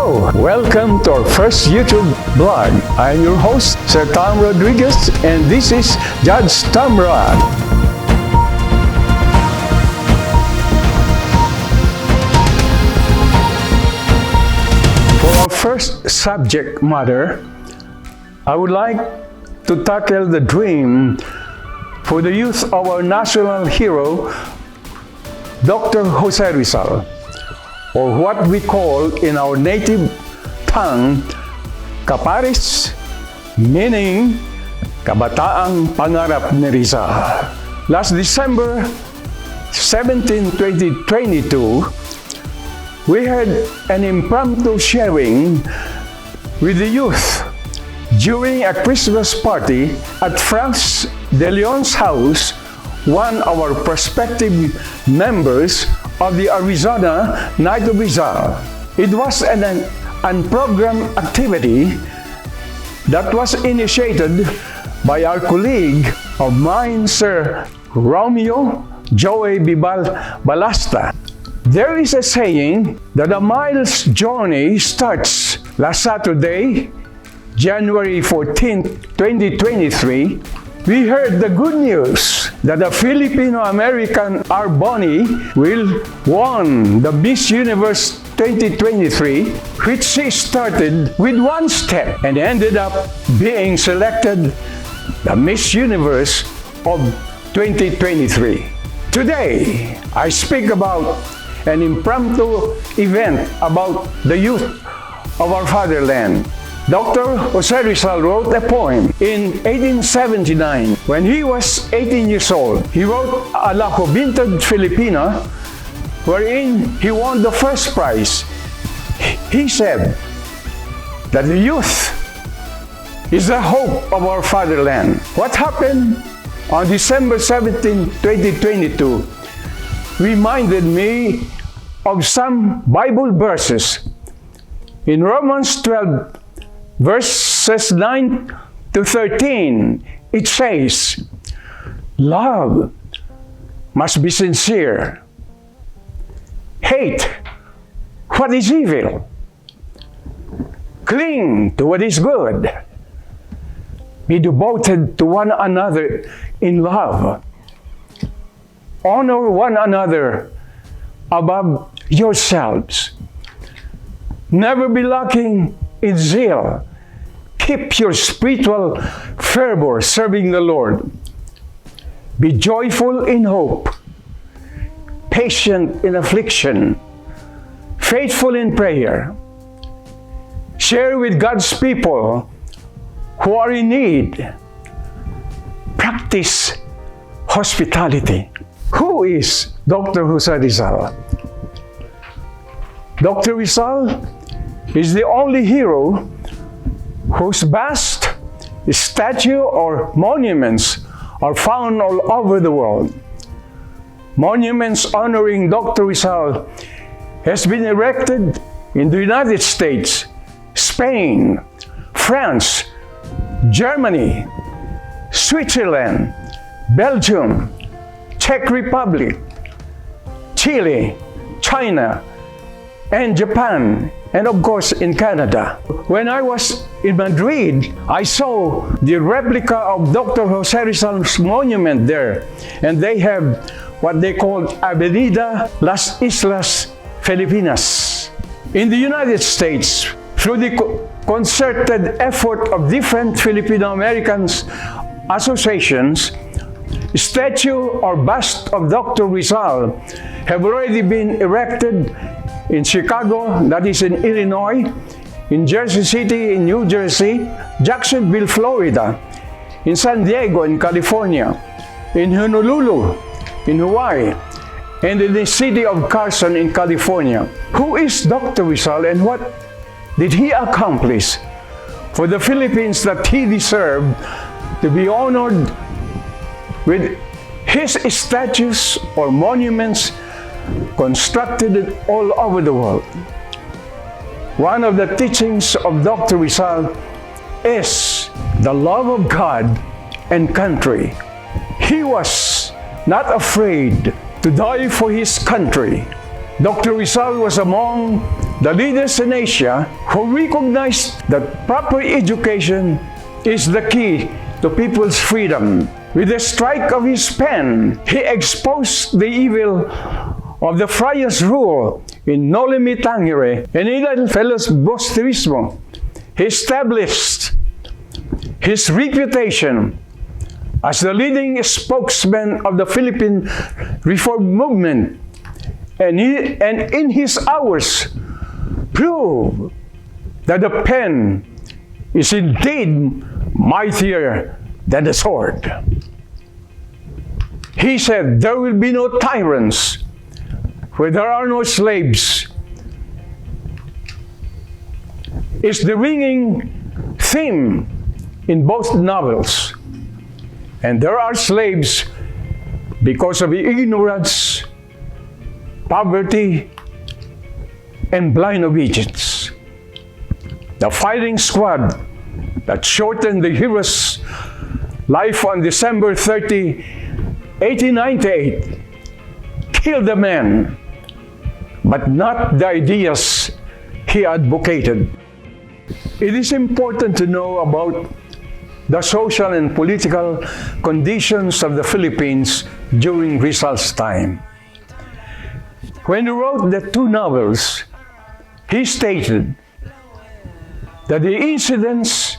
Hello, welcome to our first YouTube blog. I'm your host, Sir Tom Rodriguez, and this is Judge TOMROD. For our first subject matter, I would like to tackle the dream for the youth of our national hero, Dr. Jose Rizal, or what we call in our native tongue, Kaparis, meaning Kabataang Pangarap ni Rizal. Last December 17, 2022, we had an impromptu sharing with the youth during a Christmas party at Franz de Leon's house, one of our prospective members of the Arizona Night of Rizal. It was an unprogrammed activity that was initiated by our colleague of mine, Sir Romeo Joey Bibal Balasta. There is a saying that a mile's journey starts last Saturday, January 14, 2023. We heard the good news that the Filipino-American Arboni will won the Miss Universe 2023, which she started with one step and ended up being selected the Miss Universe of 2023. Today, I speak about an impromptu event about the youth of our fatherland. Dr. Jose Rizal wrote a poem in 1879. When he was 18 years old, he wrote a La Juventud Filipina, wherein he won the first prize. He said that the youth is the hope of our fatherland. What happened on December 17, 2022 reminded me of some Bible verses. In Romans 12, verses 9 to 13, it says, "Love must be sincere. Hate what is evil. Cling to what is good. Be devoted to one another in love. Honor one another above yourselves. Never be lacking in zeal. Keep your spiritual fervor serving the Lord. Be joyful in hope, patient in affliction, faithful in prayer. Share with God's people who are in need. Practice hospitality." Who is Dr. Jose Rizal? Dr. Rizal is the only hero whose bust, statue, or monuments are found all over the world. Monuments honoring Dr. Rizal has been erected in the United States, Spain, France, Germany, Switzerland, Belgium, Czech Republic, Chile, China, and Japan, and of course in Canada. When I was in Madrid, I saw the replica of Dr. Jose Rizal's monument there, and they have what they call Avenida Las Islas Filipinas. In the United States, through the concerted effort of different Filipino-Americans associations, statue or bust of Dr. Rizal have already been erected in Chicago, that is in Illinois, in Jersey City, in New Jersey, Jacksonville, Florida, in San Diego, in California, in Honolulu, in Hawaii, and in the city of Carson, in California. Who is Dr. Rizal and what did he accomplish for the Philippines that he deserved to be honored with his statues or monuments constructed all over the world? One of the teachings of Dr. Rizal is the love of God and country. He was not afraid to die for his country. Dr. Rizal was among the leaders in Asia who recognized that proper education is the key to people's freedom. With the strike of his pen, he exposed the evil of the friar's rule in Noli Me Tangere and in el filibusterismo. He established his reputation as the leading spokesman of the Philippine reform movement, and in his hours proved that the pen is indeed mightier than the sword. He said, "There will be no tyrants where there are no slaves," is the ringing theme in both novels. And there are slaves because of ignorance, poverty, and blind obedience. The fighting squad that shortened the hero's life on December 30, 1898, killed the man, but not the ideas he advocated. It is important to know about the social and political conditions of the Philippines during Rizal's time. When he wrote the two novels, he stated that the incidents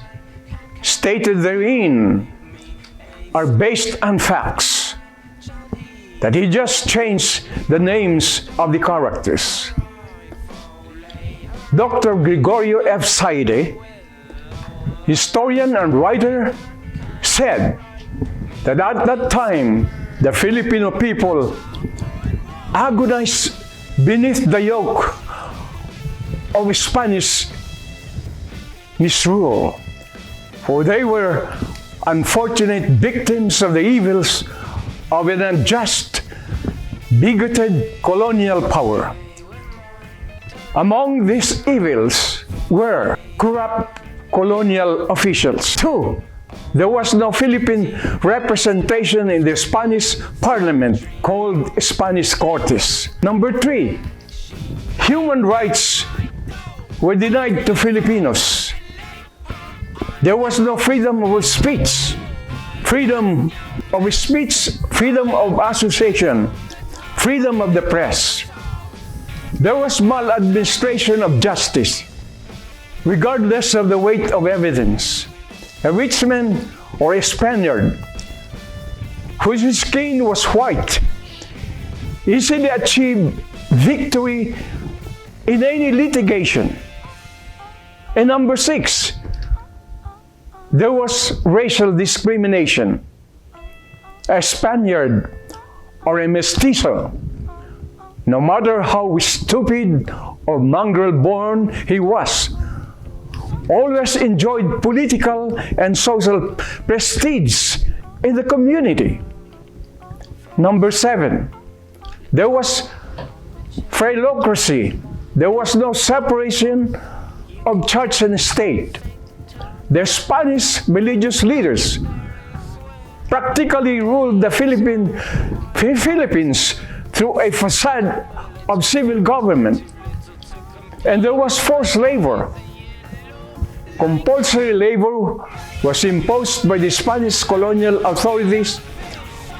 stated therein are based on facts, that he just changed the names of the characters. Dr. Gregorio F. Saide, historian and writer, said that at that time, the Filipino people agonized beneath the yoke of Spanish misrule, for they were unfortunate victims of the evils of an unjust, bigoted colonial power. Among these evils were corrupt colonial officials. 2. There was no Philippine representation in the Spanish Parliament, called Spanish Cortes. 3. Human rights were denied to Filipinos. There was no freedom of speech, freedom of association, freedom of the press. There was maladministration of justice, regardless of the weight of evidence. A rich man or a Spaniard whose skin was white easily achieved victory in any litigation. And 6, there was racial discrimination. A Spaniard or a mestizo, no matter how stupid or mongrel-born he was, always enjoyed political and social prestige in the community. 7, there was philocracy. There was no separation of church and state. The Spanish religious leaders practically ruled the Philippines through a facade of civil government. And there was forced labor. Compulsory labor was imposed by the Spanish colonial authorities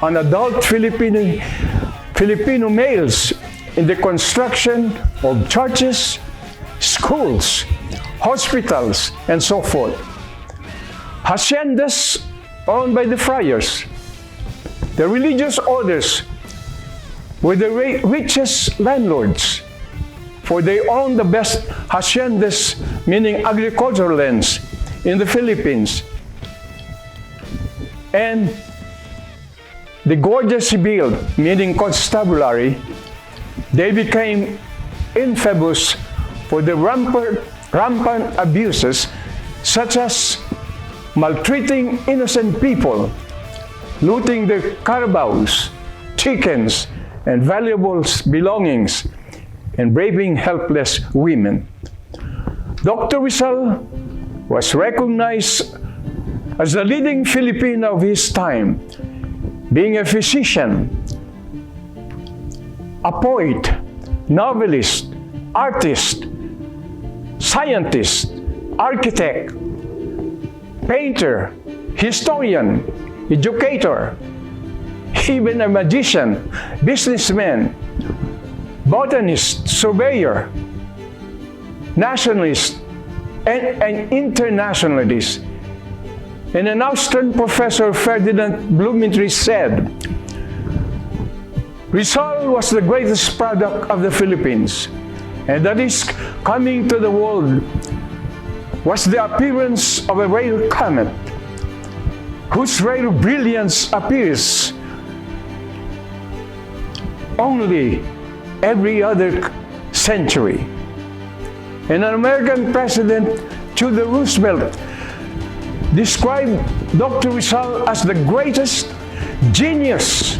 on adult Filipino males in the construction of churches, schools, hospitals, and so forth. Haciendas owned by the friars. The religious orders were the richest landlords, for they owned the best haciendas, meaning agricultural lands, in the Philippines. And the Guardia Civil, meaning constabulary, they became infamous for the rampant abuses, such as maltreating innocent people, looting their carabaos, chickens, and valuable belongings, and raping helpless women. Dr. Rizal was recognized as the leading Filipino of his time, being a physician, a poet, novelist, artist, scientist, architect, painter, historian, educator, even a magician, businessman, botanist, surveyor, nationalist, and internationalist. And an Austrian professor, Ferdinand Blumentritt, said, Rizal was the greatest product of the Philippines, and that is coming to the world was the appearance of a rare comet, whose rare brilliance appears only every other century. And an American President, Theodore Roosevelt, described Dr. Rizal as the greatest genius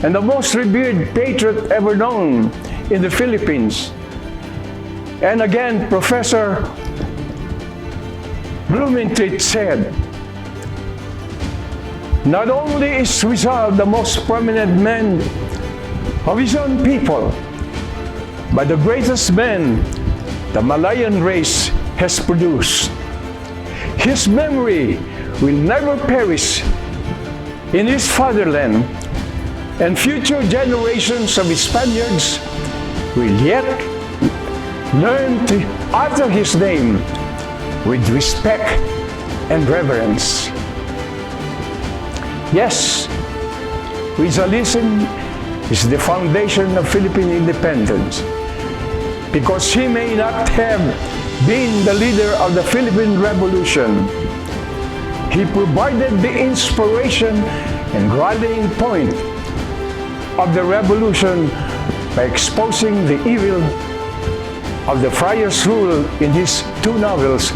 and the most revered patriot ever known in the Philippines. And again, Professor Blumentritt said, not only is Rizal the most prominent man of his own people, but the greatest man the Malayan race has produced. His memory will never perish in his fatherland, and future generations of Spaniards will yet learn to utter his name with respect and reverence. Yes, Rizalism is the foundation of Philippine independence, because he may not have been the leader of the Philippine Revolution. He provided the inspiration and rallying point of the revolution by exposing the evil of the friar's rule in his two novels,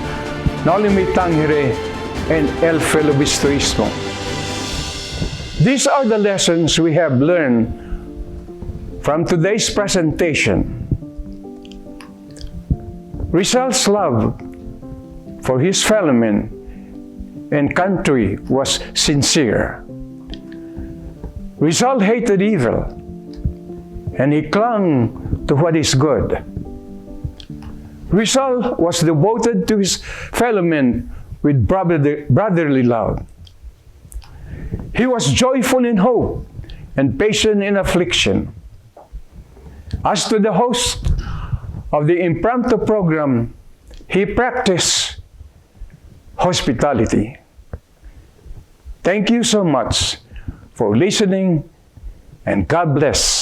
Noli Me Tangere and El Filibusterismo. These are the lessons we have learned from today's presentation. Rizal's love for his fellow men and country was sincere. Rizal hated evil, and he clung to what is good. Rizal was devoted to his fellow men with brotherly love. He was joyful in hope and patient in affliction. As to the host of the impromptu program, he practiced hospitality. Thank you so much for listening, and God bless.